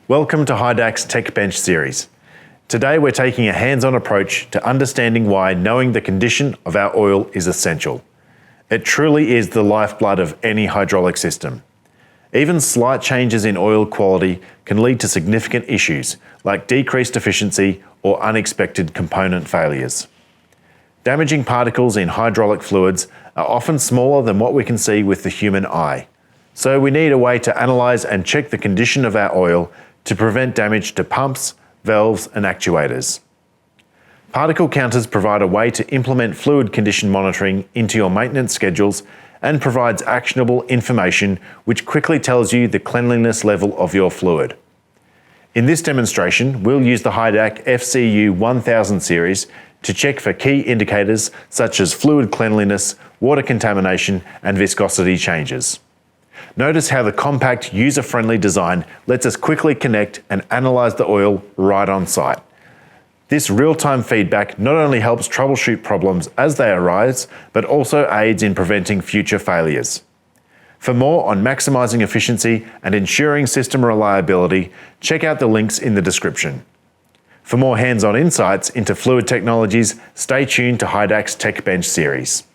Welcome to HYDAC's Techbench series. Today we're taking a hands-on approach to understanding why knowing the condition of our oil is essential. It truly is the lifeblood of any hydraulic system. Even slight changes in oil quality can lead to significant issues like decreased efficiency or unexpected component failures. Damaging particles in hydraulic fluids are often smaller than what we can see with the human eye. So we need a way to analyse and check the condition of our oil to prevent damage to pumps, valves and actuators. Particle counters provide a way to implement fluid condition monitoring into your maintenance schedules and provides actionable information which quickly tells you the cleanliness level of your fluid. In this demonstration, we'll use the HYDAC FCU 1000 series to check for key indicators such as fluid cleanliness, water contamination and viscosity changes. Notice how the compact, user-friendly design lets us quickly connect and analyse the oil right on site. This real-time feedback not only helps troubleshoot problems as they arise, but also aids in preventing future failures. For more on maximising efficiency and ensuring system reliability, check out the links in the description. For more hands-on insights into fluid technologies, stay tuned to HYDAC's Techbench series.